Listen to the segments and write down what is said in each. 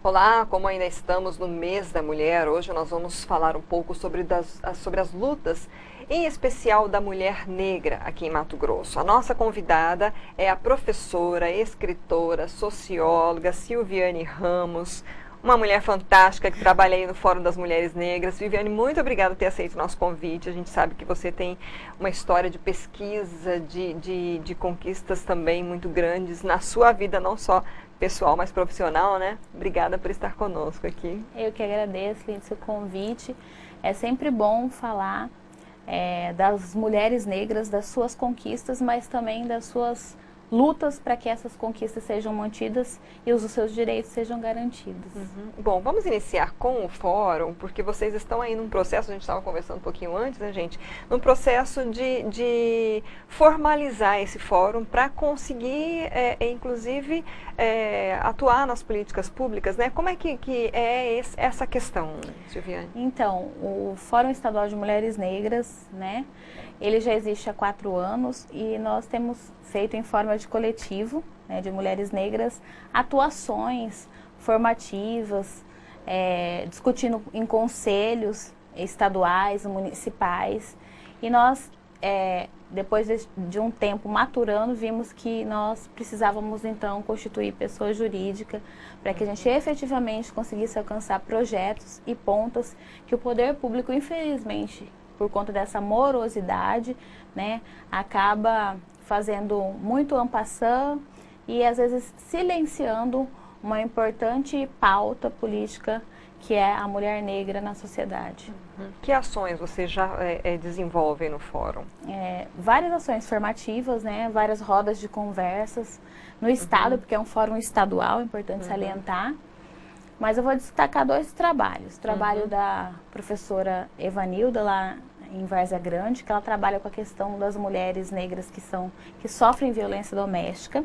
Olá, como ainda estamos no mês da mulher, hoje nós vamos falar um pouco sobre as lutas, em especial da mulher negra aqui em Mato Grosso. A nossa convidada é a professora, escritora, socióloga Silviane Ramos, uma mulher fantástica que trabalha aí no Fórum das Mulheres Negras. Silviane, muito obrigada por ter aceito o nosso convite. A gente sabe que você tem uma história de pesquisa, de conquistas também muito grandes na sua vida, não só pessoal, mas profissional, né? Obrigada por estar conosco aqui. Eu que agradeço, Lindsay, o convite. É sempre bom falar das mulheres negras, das suas conquistas, mas também das suas lutas para que essas conquistas sejam mantidas e os seus direitos sejam garantidos. Bom, vamos iniciar com o fórum, porque vocês estão aí num processo, a gente estava conversando um pouquinho antes, né, gente? Num processo de formalizar esse fórum para conseguir, inclusive, atuar nas políticas públicas, né? Como é que é essa questão, Silviane? Então, o Fórum Estadual de Mulheres Negras, né? Ele já existe há 4 anos e nós temos feito em forma de coletivo, né, de mulheres negras, atuações formativas, discutindo em conselhos estaduais, municipais. E nós, depois de um tempo maturando, vimos que nós precisávamos então constituir pessoa jurídica para que a gente efetivamente conseguisse alcançar projetos e pontas que o poder público, infelizmente, por conta dessa morosidade, né, acaba fazendo muito en passant e às vezes silenciando uma importante pauta política que é a mulher negra na sociedade. Que ações você já desenvolve no fórum? Várias ações formativas, né, várias rodas de conversas no estado, porque é um fórum estadual, é importante salientar. Mas eu vou destacar 2 trabalhos. O trabalho da professora Evanilda, lá em Várzea Grande, que ela trabalha com a questão das mulheres negras que sofrem violência doméstica.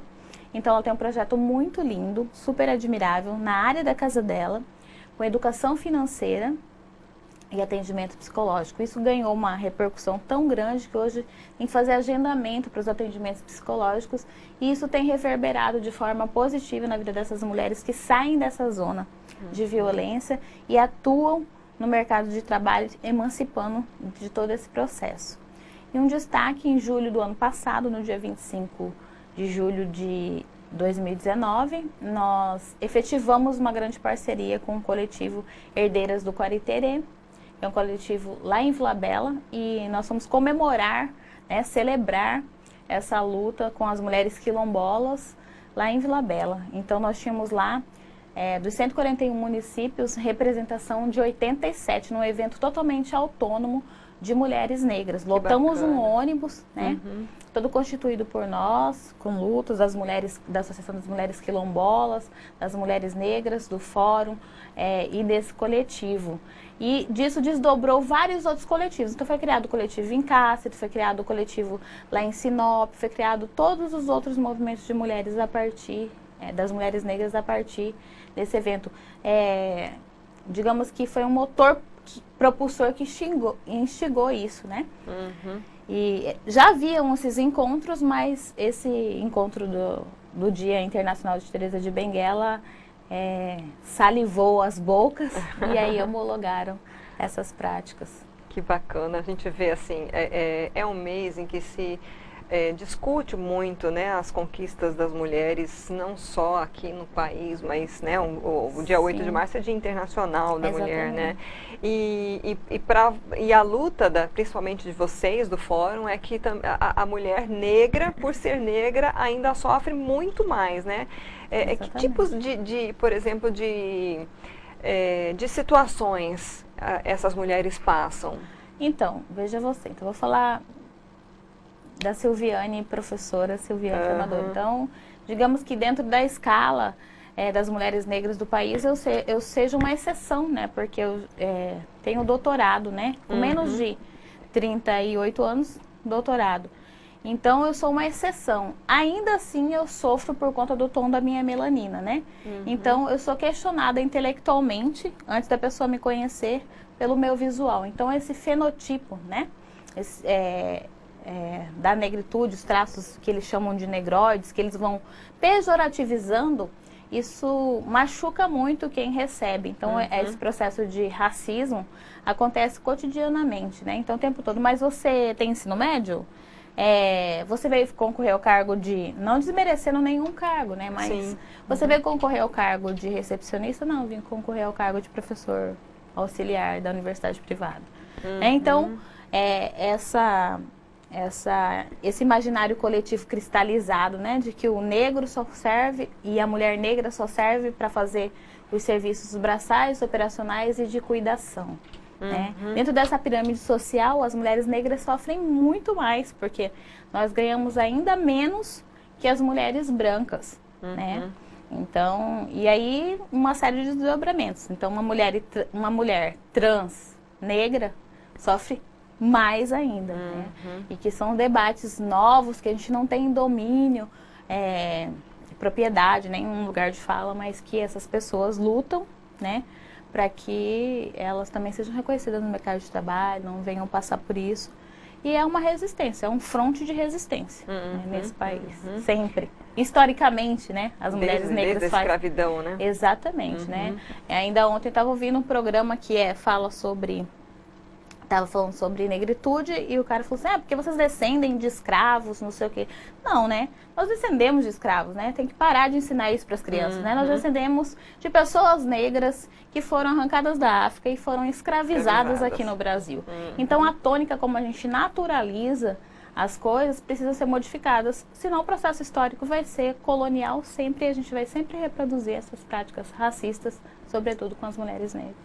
Então, ela tem um projeto muito lindo, super admirável, na área da casa dela, com educação financeira e atendimento psicológico. Isso ganhou uma repercussão tão grande que hoje tem que fazer agendamento para os atendimentos psicológicos e isso tem reverberado de forma positiva na vida dessas mulheres que saem dessa zona de violência e atuam no mercado de trabalho, emancipando de todo esse processo. E um destaque, em julho do ano passado, no dia 25 de julho de 2019, nós efetivamos uma grande parceria com o coletivo Herdeiras do Quariterê, que é um coletivo lá em Vila Bela, e nós fomos comemorar, né, celebrar essa luta com as mulheres quilombolas lá em Vila Bela. Então nós tínhamos lá, dos 141 municípios, representação de 87, num evento totalmente autônomo de mulheres negras. Lotamos um ônibus, né, todo constituído por nós, com lutas das mulheres, da Associação das Mulheres Quilombolas, das mulheres negras, do fórum e desse coletivo. E disso desdobrou vários outros coletivos. Então foi criado o coletivo em Cáceres, foi criado o coletivo lá em Sinop, foi criado todos os outros movimentos de mulheres a partir, das mulheres negras a partir desse evento. Digamos que foi um motor propulsor que instigou isso, né? E já haviam esses encontros, mas esse encontro do Dia Internacional de Teresa de Benguela salivou as bocas e aí homologaram essas práticas. Que bacana, a gente vê assim, é um mês em que se discute muito, né, as conquistas das mulheres, não só aqui no país, mas, né, o dia 8 de março é Dia Internacional da Mulher, né? E a luta, principalmente de vocês, do fórum, é que a mulher negra, por ser negra, ainda sofre muito mais, né? Que tipos por exemplo, de situações essas mulheres passam? Então, veja você, então eu vou falar da Silviane, professora Silviane Formador. Então, digamos que dentro da escala das mulheres negras do país, eu seja uma exceção, né? Porque eu tenho doutorado, né? Com menos de 38 anos, doutorado. Então, eu sou uma exceção. Ainda assim, eu sofro por conta do tom da minha melanina, né? Então, eu sou questionada intelectualmente, antes da pessoa me conhecer, pelo meu visual. Então, esse fenotipo, né? Da negritude, os traços que eles chamam de negroides, que eles vão pejorativizando, isso machuca muito quem recebe. Então, esse processo de racismo acontece cotidianamente, né? Então, o tempo todo. Mas você tem ensino médio? Você veio concorrer ao cargo de... Não desmerecendo nenhum cargo, né? Mas Sim. você veio concorrer ao cargo de recepcionista? Não, eu vim concorrer ao cargo de professor auxiliar da universidade privada. Então, esse imaginário coletivo cristalizado, né, de que o negro só serve e a mulher negra só serve para fazer os serviços braçais, operacionais e de cuidação. Né? Dentro dessa pirâmide social, as mulheres negras sofrem muito mais, porque nós ganhamos ainda menos que as mulheres brancas. Né? Então, e aí uma série de desdobramentos. Então, uma mulher trans negra sofre mais ainda, né? E que são debates novos que a gente não tem domínio, propriedade, nenhum lugar de fala, mas que essas pessoas lutam, né, para que elas também sejam reconhecidas no mercado de trabalho, não venham passar por isso. E é uma resistência, é um fronte de resistência né, nesse país, sempre. Historicamente, né, as mulheres negras desde a escravidão, né? Exatamente, né? E ainda ontem eu estava ouvindo um programa que fala sobre... Estava falando sobre negritude e o cara falou assim, porque vocês descendem de escravos, não sei o quê. Não, né? Nós descendemos de escravos, né? Tem que parar de ensinar isso para as crianças, né? Nós descendemos de pessoas negras que foram arrancadas da África e foram escravizadas aqui no Brasil. Então, a tônica como a gente naturaliza as coisas precisam ser modificadas, senão o processo histórico vai ser colonial sempre e a gente vai sempre reproduzir essas práticas racistas, sobretudo com as mulheres negras.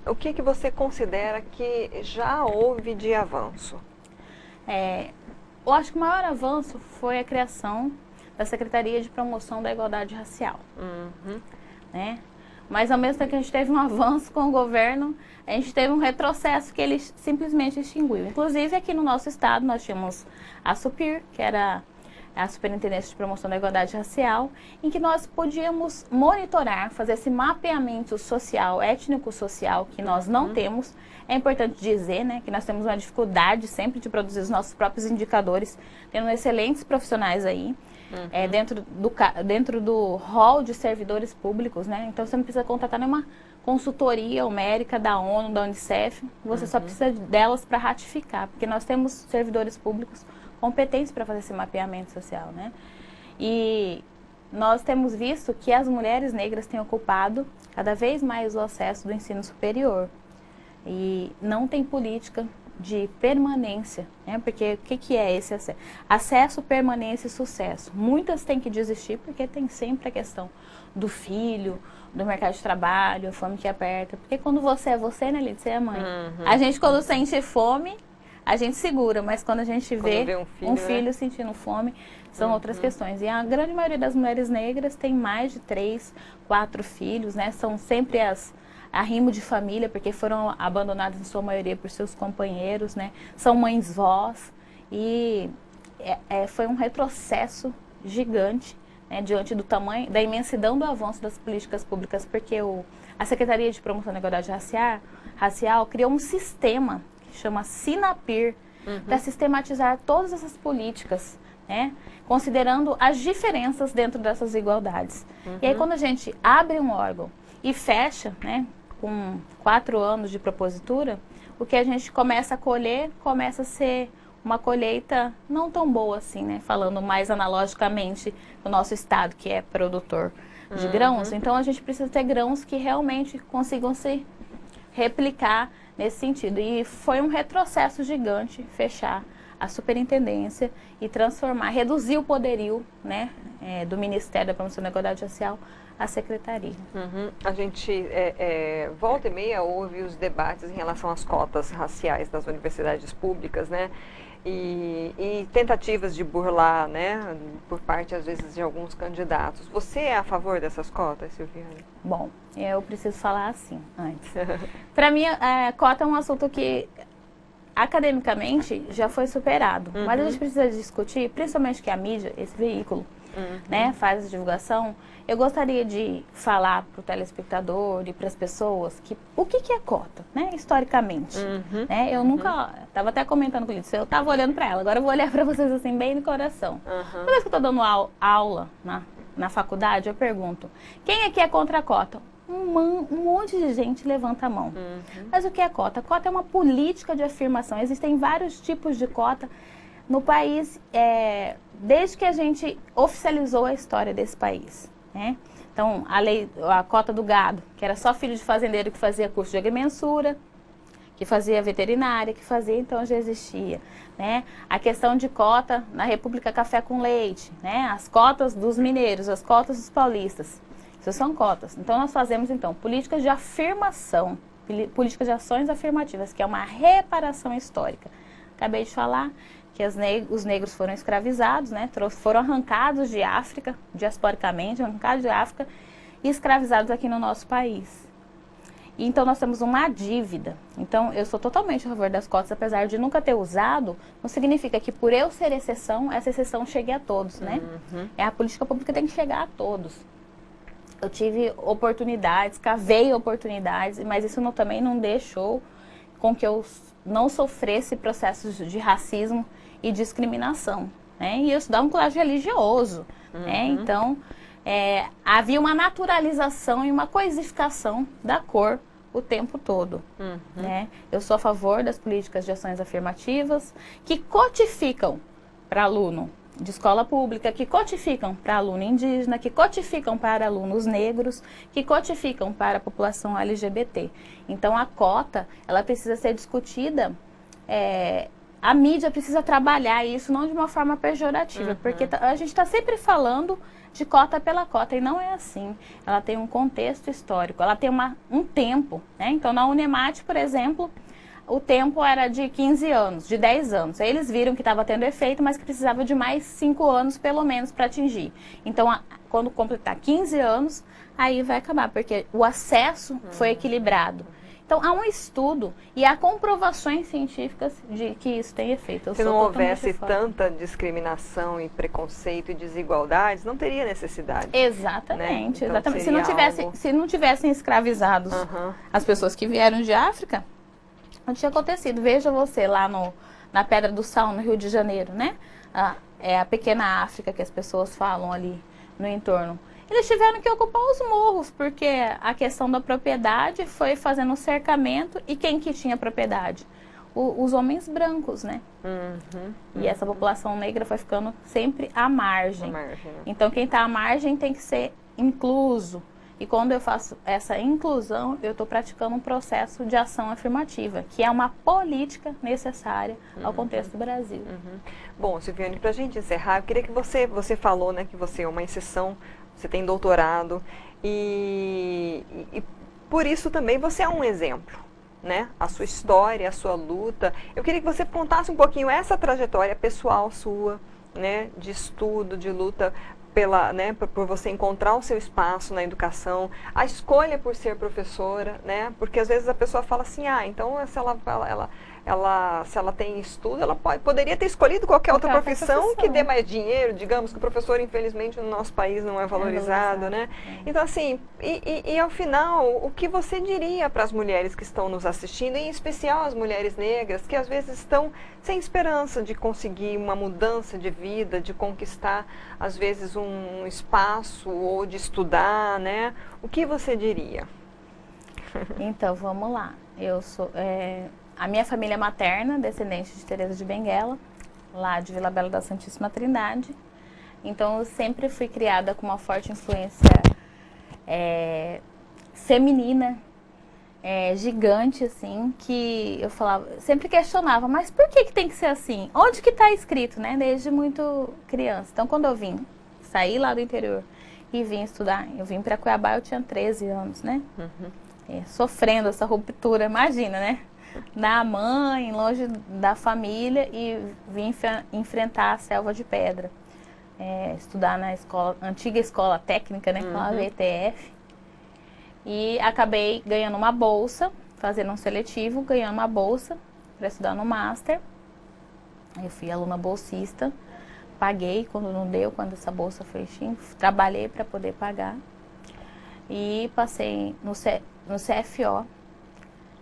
O que você considera que já houve de avanço? Eu acho que o maior avanço foi a criação da Secretaria de Promoção da Igualdade Racial. Né? Mas ao mesmo tempo que a gente teve um avanço com o governo, a gente teve um retrocesso que ele simplesmente extinguiu. Inclusive aqui no nosso estado nós tínhamos a SUPIR, que era a Superintendência de Promoção da Igualdade Racial, em que nós podíamos monitorar, fazer esse mapeamento social, étnico-social, que nós não temos. É importante dizer, né, que nós temos uma dificuldade sempre de produzir os nossos próprios indicadores, tendo excelentes profissionais aí, dentro do hall de servidores públicos, né? Então você não precisa contratar nenhuma consultoria homérica da ONU, da Unicef, você só precisa delas para ratificar, porque nós temos servidores públicos competentes para fazer esse mapeamento social, né? E nós temos visto que as mulheres negras têm ocupado cada vez mais o acesso do ensino superior e não tem política de permanência, né? Porque o que é esse acesso? Acesso, permanência e sucesso. Muitas têm que desistir porque tem sempre a questão do filho, do mercado de trabalho, a fome que aperta. Porque quando você é você, né, Lid? Você é mãe. A gente, quando sente fome, a gente segura, mas quando a gente vê um filho né? sentindo fome, são outras questões. E a grande maioria das mulheres negras tem mais de 3, 4 filhos, né? São sempre arrimo de família, porque foram abandonadas em sua maioria por seus companheiros, né? São mães-vós e foi um retrocesso gigante, né? Diante do tamanho, da imensidão do avanço das políticas públicas, porque a Secretaria de Promoção da Igualdade Racial criou um sistema que chama SINAPIR, para sistematizar todas essas políticas, né? Considerando as diferenças dentro dessas igualdades. E aí quando a gente abre um órgão e fecha, né, com 4 anos de propositura, o que a gente começa a colher começa a ser uma colheita não tão boa assim, né? Falando mais analogicamente do nosso estado, que é produtor de grãos. Então a gente precisa ter grãos que realmente consigam se replicar nesse sentido. E foi um retrocesso gigante fechar a superintendência e reduzir o poderio, né, do Ministério da Promoção da Igualdade Racial à secretaria. A gente, volta e meia, ouve os debates em relação às cotas raciais das universidades públicas, né? E tentativas de burlar, né, por parte, às vezes, de alguns candidatos. Você é a favor dessas cotas, Silviane? Bom, eu preciso falar assim antes. Para mim, cota é um assunto que academicamente já foi superado, mas a gente precisa discutir, principalmente que a mídia, esse veículo, né, faz a divulgação. Eu gostaria de falar para o telespectador e para as pessoas que o que é cota, né, historicamente. Né? Eu nunca, estava até comentando com isso, eu estava olhando para ela, agora eu vou olhar para vocês assim bem no coração. Toda vez que eu estou dando aula na na faculdade, eu pergunto, quem aqui é contra a cota? Um monte de gente levanta a mão. Mas o que é cota? Cota é uma política de afirmação. Existem vários tipos de cota no país, desde que a gente oficializou a história desse país, né? Então, a cota do gado, que era só filho de fazendeiro que fazia curso de agrimensura, que fazia veterinária, que fazia, então já existia, né? A questão de cota na República Café com Leite, né? As cotas dos mineiros, as cotas dos paulistas. Isso são cotas. Então, nós fazemos, então, políticas de afirmação, políticas de ações afirmativas, que é uma reparação histórica. Acabei de falar que os negros foram escravizados, né? Foram arrancados de África, diasporicamente, arrancados de África e escravizados aqui no nosso país. E, então, nós temos uma dívida. Então, eu sou totalmente a favor das cotas, apesar de nunca ter usado, não significa que por eu ser exceção, essa exceção chegue a todos, né? A política pública tem que chegar a todos. Eu tive oportunidades, cavei oportunidades, mas isso também não deixou com que eu não sofresse processos de racismo e discriminação, né? E eu estudava um colégio religioso, né? Então, havia uma naturalização e uma coisificação da cor o tempo todo, né? Eu sou a favor das políticas de ações afirmativas que codificam para aluno de escola pública, que codificam para aluno indígena, que codificam para alunos negros, que codificam para a população LGBT. Então, a cota, ela precisa ser discutida, a mídia precisa trabalhar isso, não de uma forma pejorativa, porque a gente está sempre falando de cota pela cota, e não é assim. Ela tem um contexto histórico, ela tem um tempo, né? Então, na Unemate, por exemplo, o tempo era de 15 anos, de 10 anos. Aí eles viram que estava tendo efeito, mas que precisava de mais 5 anos, pelo menos, para atingir. Então, quando completar 15 anos, aí vai acabar, porque o acesso foi equilibrado. Então, há um estudo e há comprovações científicas de que isso tem efeito. Se não houvesse tanta discriminação e preconceito e desigualdades, não teria necessidade. Exatamente, né? Então, exatamente. Se não tivessem escravizados as pessoas que vieram de África, não tinha acontecido. Veja você lá na Pedra do Sal, no Rio de Janeiro, né? É a pequena África que as pessoas falam ali no entorno. Eles tiveram que ocupar os morros, porque a questão da propriedade foi fazendo um cercamento, e quem que tinha propriedade? Os homens brancos, né? E essa população negra foi ficando sempre à margem. Então, quem está à margem tem que ser incluso. E quando eu faço essa inclusão, eu estou praticando um processo de ação afirmativa, que é uma política necessária ao contexto do Brasil. Bom, Silviane, para a gente encerrar, eu queria que você falou, né, que você é uma exceção, você tem doutorado, e por isso também você é um exemplo, né? A sua história, a sua luta. Eu queria que você contasse um pouquinho essa trajetória pessoal sua, né, de estudo, de luta por você encontrar o seu espaço na educação, a escolha por ser professora, né? Porque às vezes a pessoa fala assim, então se ela tem estudo, ela poderia ter escolhido qualquer outra profissão que dê mais dinheiro, digamos que o professor, infelizmente, no nosso país não é valorizado, né? Então, assim, e ao final, o que você diria para as mulheres que estão nos assistindo, em especial as mulheres negras, que às vezes estão sem esperança de conseguir uma mudança de vida, de conquistar, às vezes, um espaço ou de estudar, né? O que você diria? Então, vamos lá. Eu sou... A minha família materna, descendente de Teresa de Benguela, lá de Vila Bela da Santíssima Trindade. Então, eu sempre fui criada com uma forte influência feminina, gigante, assim, que eu falava, sempre questionava, mas por que tem que ser assim? Onde que está escrito, né? Desde muito criança. Então, quando eu saí lá do interior e vim estudar, eu vim para Cuiabá, eu tinha 13 anos, né? Sofrendo essa ruptura, imagina, né? Da mãe, longe da família, e vim enfrentar a selva de pedra. Estudar na antiga escola técnica, né? A VTF. E acabei ganhando uma bolsa, fazendo um seletivo, ganhando uma bolsa para estudar no Master. Eu fui aluna bolsista, paguei quando não deu, quando essa bolsa foi extinta, trabalhei para poder pagar. E passei no CFO.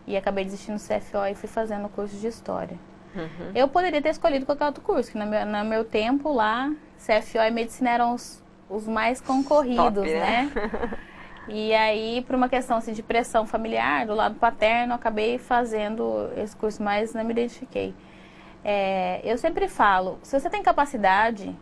E acabei desistindo do CFO e fui fazendo o curso de História. Eu poderia ter escolhido qualquer outro curso, que no meu tempo lá, CFO e Medicina eram os mais concorridos, Top, né? E aí, por uma questão assim, de pressão familiar, do lado paterno, eu acabei fazendo esse curso, mas não me identifiquei. Eu sempre falo, se você tem capacidade,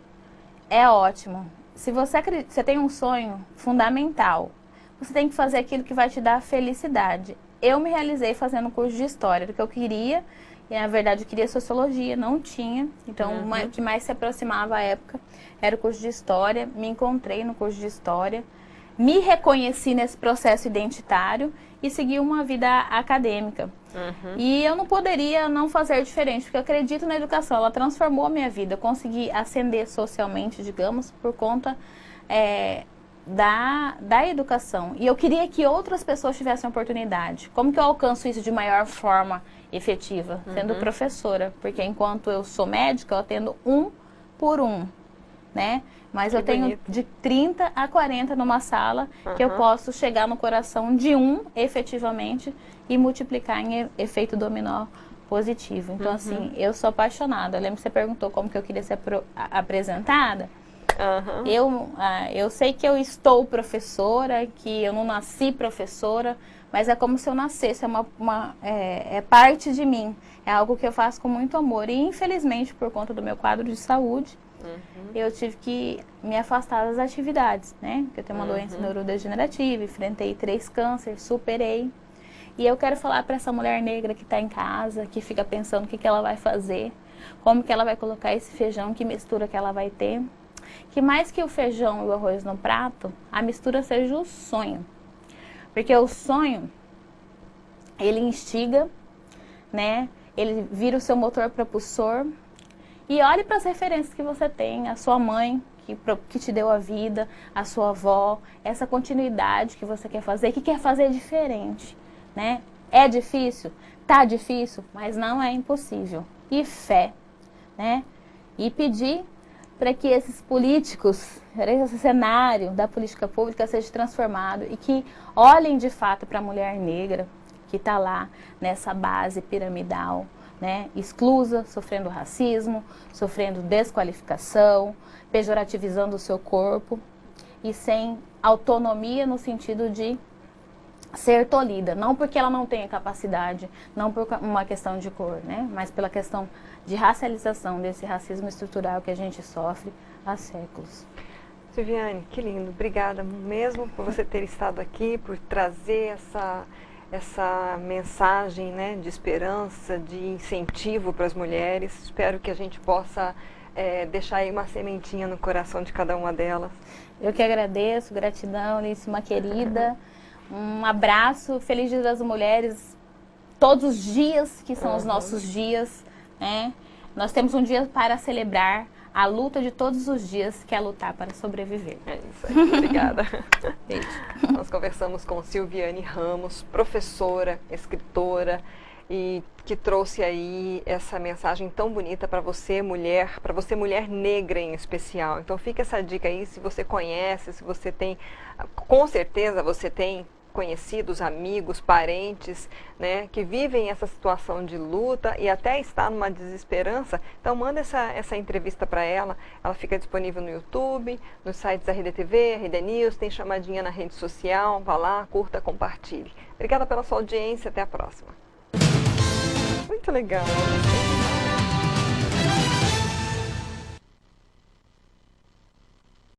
é ótimo. Se você tem um sonho fundamental, você tem que fazer aquilo que vai te dar felicidade. Eu me realizei fazendo um curso de História, do que eu queria, e na verdade eu queria Sociologia, não tinha. Então, o que mais se aproximava à época era o curso de História. Me encontrei no curso de História. Me reconheci nesse processo identitário e segui uma vida acadêmica. E eu não poderia não fazer diferente, porque eu acredito na educação, ela transformou a minha vida. Eu consegui ascender socialmente, digamos, por conta da educação. E eu queria que outras pessoas tivessem oportunidade. Como que eu alcanço isso de maior forma efetiva? Sendo professora, porque enquanto eu sou médica, eu atendo 1 por 1, né? Mas eu tenho de 30 a 40 numa sala que eu posso chegar no coração de um, efetivamente, e multiplicar em efeito dominó positivo. Então, assim, eu sou apaixonada. Eu lembro que você perguntou como que eu queria ser apresentada. Eu sei que eu estou professora, que eu não nasci professora, mas é como se eu nascesse, é parte de mim. É algo que eu faço com muito amor. E, infelizmente, por conta do meu quadro de saúde, eu tive que me afastar das atividades, né? Porque eu tenho uma doença neurodegenerativa, enfrentei 3 cânceres, superei. E eu quero falar para essa mulher negra que está em casa, que fica pensando o que ela vai fazer, como que ela vai colocar esse feijão, que mistura que ela vai ter. Que mais que o feijão e o arroz no prato, a mistura seja o sonho. Porque o sonho, ele instiga, né? Ele vira o seu motor propulsor. E olhe para as referências que você tem, a sua mãe, que te deu a vida, a sua avó, essa continuidade que você quer fazer, que quer fazer diferente, né? É difícil? Tá difícil, mas não é impossível. E fé, né? E pedir para que esses políticos, esse cenário da política pública seja transformado e que olhem de fato para a mulher negra que está lá nessa base piramidal, né, exclusa, sofrendo racismo, sofrendo desqualificação, pejorativizando o seu corpo e sem autonomia no sentido de ser tolhida, não porque ela não tenha capacidade, não por uma questão de cor, né, mas pela questão de racialização desse racismo estrutural que a gente sofre há séculos. Silviane, que lindo, obrigada mesmo por você ter estado aqui, por trazer essa mensagem, né, de esperança, de incentivo para as mulheres. Espero que a gente possa deixar aí uma sementinha no coração de cada uma delas. Eu que agradeço, gratidão, Lícia, querida. Um abraço, feliz Dia das Mulheres, todos os dias que são os nossos dias, né? Nós temos um dia para celebrar a luta de todos os dias, que é lutar para sobreviver. É isso aí, obrigada. Beijo. Nós conversamos com Silviane Ramos, professora, escritora, e que trouxe aí essa mensagem tão bonita para você mulher negra em especial. Então fica essa dica aí, se você conhece, se você tem, com certeza você tem conhecidos, amigos, parentes, né, que vivem essa situação de luta e até está numa desesperança, então manda essa entrevista para ela. Ela fica disponível no YouTube, nos sites da RedeTV, RD News, tem chamadinha na rede social, vá lá, curta, compartilhe. Obrigada pela sua audiência, até a próxima. Muito legal.